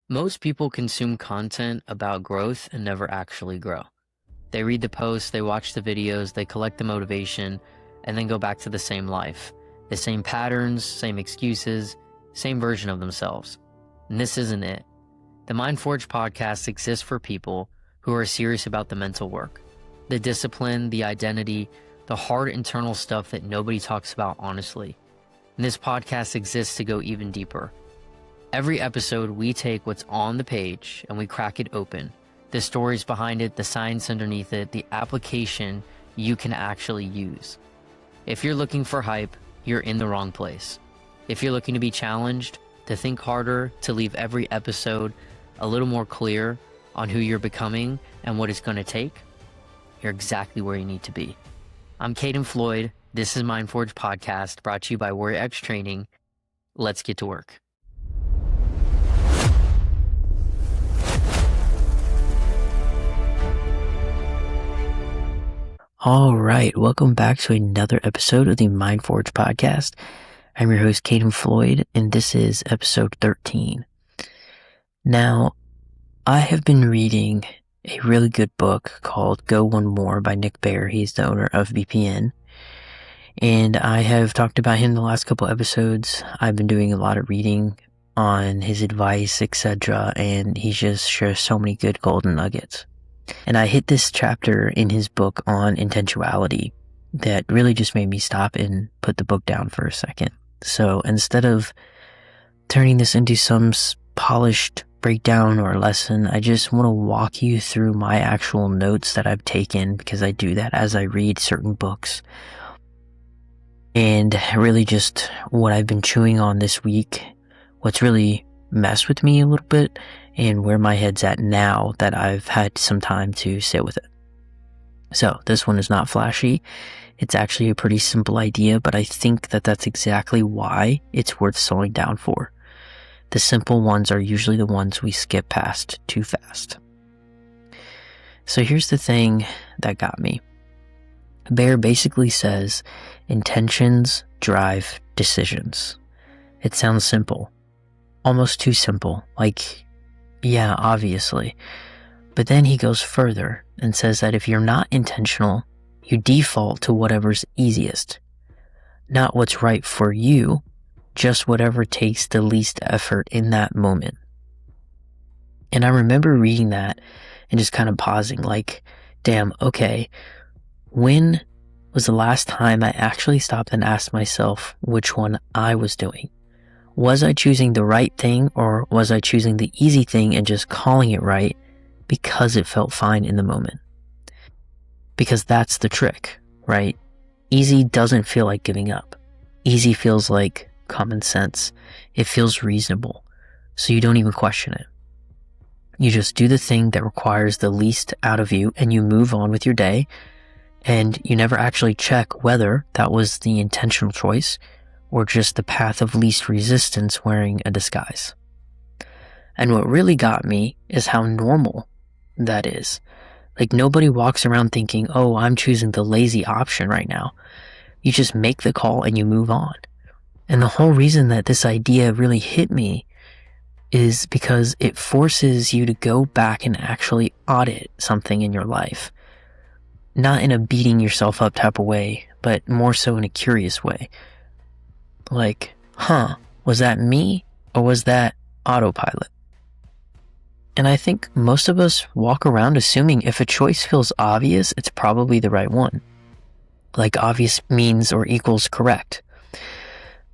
Most people consume content about growth and never actually grow. They read the posts, they watch the videos, they collect the motivation, and then go back to the same life. The same patterns, same excuses, same version of themselves. And this isn't it. The MindForge podcast exists for people who are serious about the mental work, the discipline, the identity, the hard internal stuff that nobody talks about honestly. And this podcast exists to go even deeper. Every episode, we take what's on the page and we crack it open. The stories behind it, the science underneath it, the application you can actually use. If you're looking for hype, you're in the wrong place. If you're looking to be challenged, to think harder, to leave every episode a little more clear on who you're becoming and what it's going to take, you're exactly where you need to be. I'm Caden Floyd. This is MindForge Podcast, brought to you by Warrior X Training. Let's get to work. All right, welcome back to another episode of the MindForge Podcast. I'm your host, Caden Floyd, and this is episode 13. Now, I have been reading a really good book called Go One More by Nick Bare. He's the owner of VPN, and I have talked about him the last couple episodes. I've been doing a lot of reading on his advice, etc., and he just shares so many good golden nuggets. And I hit this chapter in his book on intentionality that really just made me stop and put the book down for a second. So instead of turning this into some polished breakdown or lesson, I just want to walk you through my actual notes that I've taken, because I do that as I read certain books. And really just what I've been chewing on this week, what's really messed with me a little bit, and where my head's at now that I've had some time to sit with it. So this one is not flashy. It's actually a pretty simple idea, but I think that that's exactly why it's worth slowing down for. The simple ones are usually the ones we skip past too fast. So here's the thing that got me. Bear basically says intentions drive decisions. It sounds simple, almost too simple, like, yeah, obviously. But then he goes further and says that if you're not intentional, you default to whatever's easiest. Not what's right for you, just whatever takes the least effort in that moment. And I remember reading that and just kind of pausing like, damn, okay, when was the last time I actually stopped and asked myself which one I was doing? Was I choosing the right thing, or was I choosing the easy thing and just calling it right because it felt fine in the moment? Because that's the trick, right? Easy doesn't feel like giving up. Easy feels like common sense. It feels reasonable, so you don't even question it. You just do the thing that requires the least out of you, and you move on with your day, and you never actually check whether that was the intentional choice or just the path of least resistance wearing a disguise. And what really got me is how normal that is. Like, nobody walks around thinking, oh, I'm choosing the lazy option right now. You just make the call and you move on. And the whole reason that this idea really hit me is because it forces you to go back and actually audit something in your life. Not in a beating yourself up type of way, but more so in a curious way. Like, was that me or was that autopilot? And I think most of us walk around assuming if a choice feels obvious, it's probably the right one. Like obvious means or equals correct.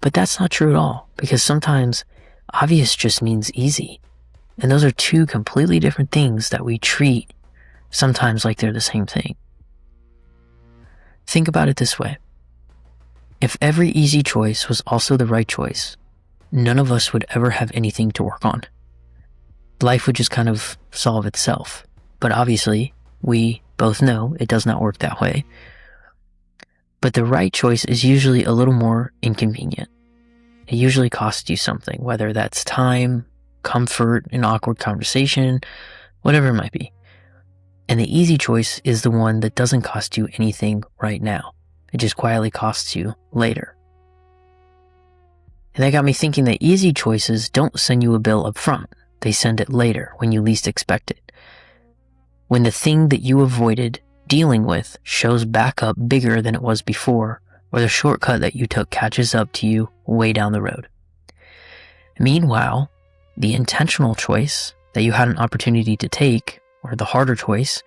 But that's not true at all, because sometimes obvious just means easy. And those are two completely different things that we treat sometimes like they're the same thing. Think about it this way. If every easy choice was also the right choice, none of us would ever have anything to work on. Life would just kind of solve itself. But obviously, we both know it does not work that way. But the right choice is usually a little more inconvenient. It usually costs you something, whether that's time, comfort, an awkward conversation, whatever it might be. And the easy choice is the one that doesn't cost you anything right now. It just quietly costs you later. And that got me thinking that easy choices don't send you a bill up front. they send it later when you least expect it. When the thing that you avoided dealing with shows back up bigger than it was before, or the shortcut that you took catches up to you way down the road. Meanwhile, the intentional choice that you had an opportunity to take, or the harder choice,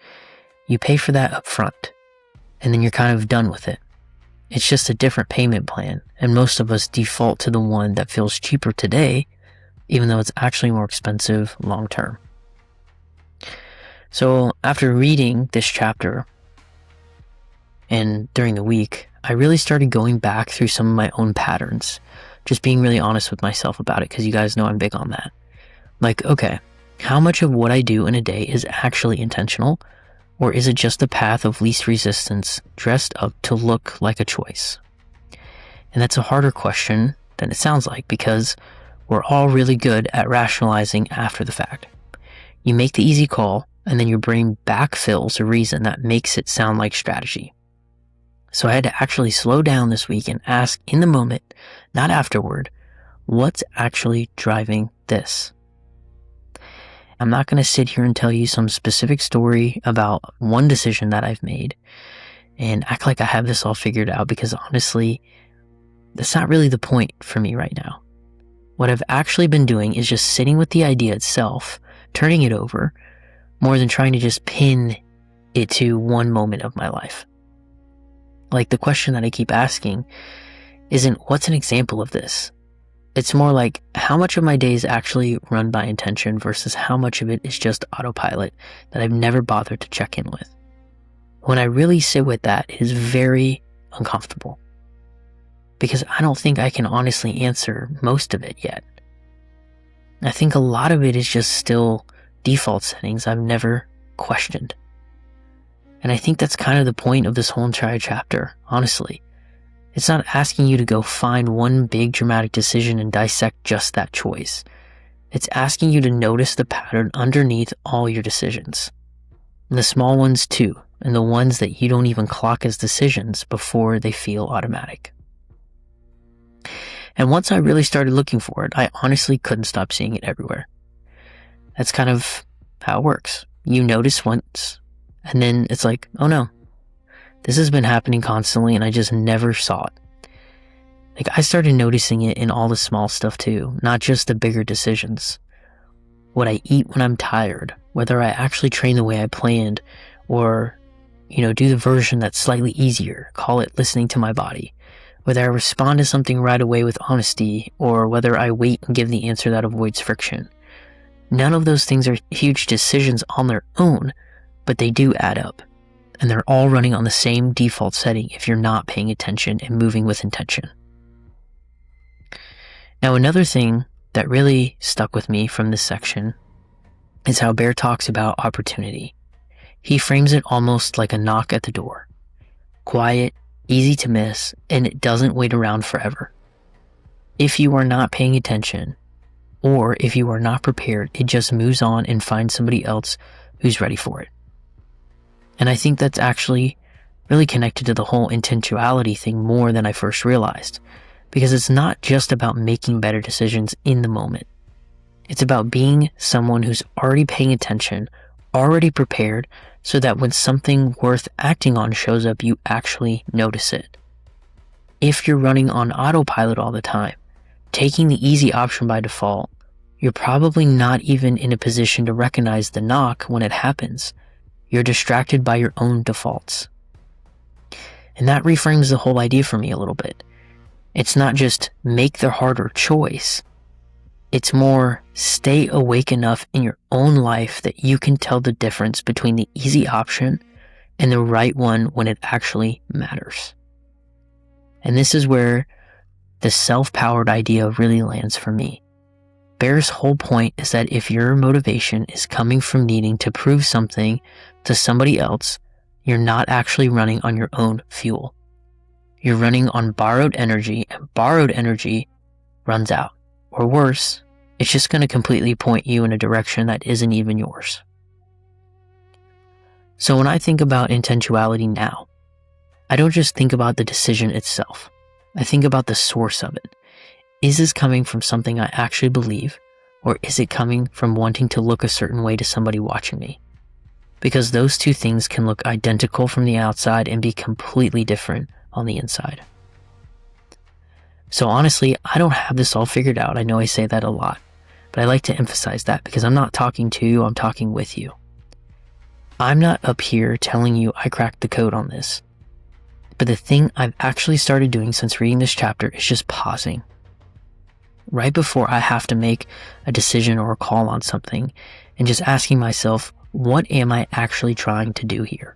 you pay for that up front, and then you're kind of done with it. It's just a different payment plan, and most of us default to the one that feels cheaper today, even though it's actually more expensive long term. So after reading this chapter, and during the week, I really started going back through some of my own patterns, just being really honest with myself about it, because you guys know I'm big on that. Like, okay, how much of what I do in a day is actually intentional, or is it just the path of least resistance dressed up to look like a choice? And that's a harder question than it sounds like, because we're all really good at rationalizing after the fact. You make the easy call, and then your brain backfills a reason that makes it sound like strategy. So I had to actually slow down this week and ask in the moment, not afterward, what's actually driving this? I'm not going to sit here and tell you some specific story about one decision that I've made and act like I have this all figured out, because honestly, that's not really the point for me right now. What I've actually been doing is just sitting with the idea itself, turning it over, more than trying to just pin it to one moment of my life. Like, the question that I keep asking isn't what's an example of this? It's more like, how much of my day is actually run by intention versus how much of it is just autopilot that I've never bothered to check in with. When I really sit with that, it is very uncomfortable, because I don't think I can honestly answer most of it yet. I think a lot of it is just still default settings I've never questioned. And I think that's kind of the point of this whole entire chapter, honestly. It's not asking you to go find one big dramatic decision and dissect just that choice. It's asking you to notice the pattern underneath all your decisions. And the small ones too, and the ones that you don't even clock as decisions before they feel automatic. And once I really started looking for it, I honestly couldn't stop seeing it everywhere. That's kind of how it works. You notice once, and then it's like, oh no, this has been happening constantly and I just never saw it. Like, I started noticing it in all the small stuff too, not just the bigger decisions. What I eat when I'm tired, whether I actually train the way I planned, or, do the version that's slightly easier, call it listening to my body. Whether I respond to something right away with honesty, or whether I wait and give the answer that avoids friction. None of those things are huge decisions on their own, but they do add up. And they're all running on the same default setting if you're not paying attention and moving with intention. Now, another thing that really stuck with me from this section is how Bear talks about opportunity. He frames it almost like a knock at the door. Quiet, easy to miss, and it doesn't wait around forever. If you are not paying attention, or if you are not prepared, it just moves on and finds somebody else who's ready for it. And I think that's actually really connected to the whole intentionality thing more than I first realized, because it's not just about making better decisions in the moment. It's about being someone who's already paying attention, already prepared, so that when something worth acting on shows up, you actually notice it. If you're running on autopilot all the time, taking the easy option by default, you're probably not even in a position to recognize the knock when it happens. You're distracted by your own defaults. And that reframes the whole idea for me a little bit. It's not just make the harder choice. It's more stay awake enough in your own life that you can tell the difference between the easy option and the right one when it actually matters. And this is where the self-powered idea really lands for me. Bear's whole point is that if your motivation is coming from needing to prove something to somebody else, you're not actually running on your own fuel. You're running on borrowed energy, and borrowed energy runs out. Or worse, it's just going to completely point you in a direction that isn't even yours. So when I think about intentionality now, I don't just think about the decision itself. I think about the source of it. Is this coming from something I actually believe, Or is it coming from wanting to look a certain way to somebody watching me? Because those two things can look identical from the outside and be completely different on the inside. So honestly, I don't have this all figured out. I know I say that a lot, but I like to emphasize that because I'm not talking to you, I'm talking with you. I'm not up here telling you I cracked the code on this. But the thing I've actually started doing since reading this chapter is just pausing. Right before I have to make a decision or a call on something, and just asking myself, what am I actually trying to do here?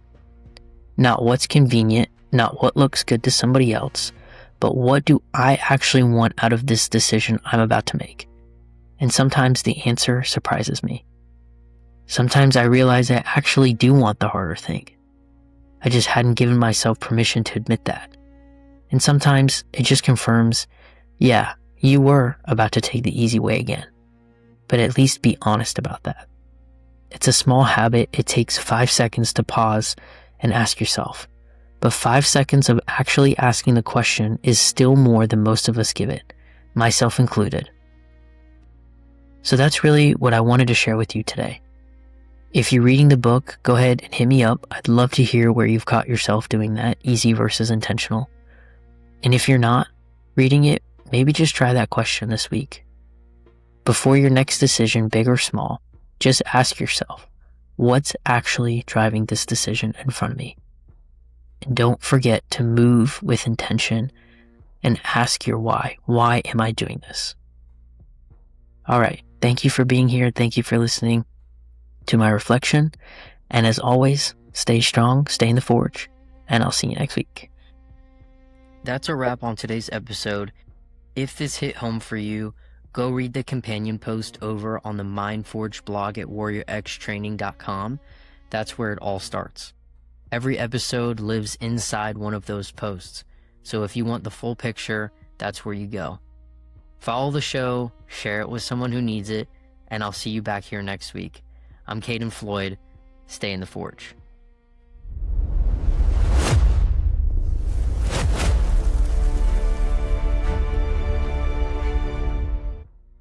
Not what's convenient, not what looks good to somebody else, but what do I actually want out of this decision I'm about to make? And sometimes the answer surprises me. Sometimes I realize I actually do want the harder thing. I just hadn't given myself permission to admit that. And sometimes it just confirms, yeah, you were about to take the easy way again. But at least be honest about that. It's a small habit. It takes 5 seconds to pause and ask yourself. But 5 seconds of actually asking the question is still more than most of us give it, myself included. So that's really what I wanted to share with you today. If you're reading the book, go ahead and hit me up. I'd love to hear where you've caught yourself doing that, easy versus intentional. And if you're not reading it, maybe just try that question this week. Before your next decision, big or small, just ask yourself, what's actually driving this decision in front of me? And don't forget to move with intention and ask your why. Why am I doing this? All right. Thank you for being here. Thank you for listening to my reflection. And as always, stay strong, stay in the forge, and I'll see you next week. That's a wrap on today's episode. If this hit home for you, go read the companion post over on the MindForge blog at warriorxtraining.com. That's where it all starts. Every episode lives inside one of those posts. So if you want the full picture, that's where you go. Follow the show, share it with someone who needs it, and I'll see you back here next week. I'm Caden Floyd. Stay in the forge.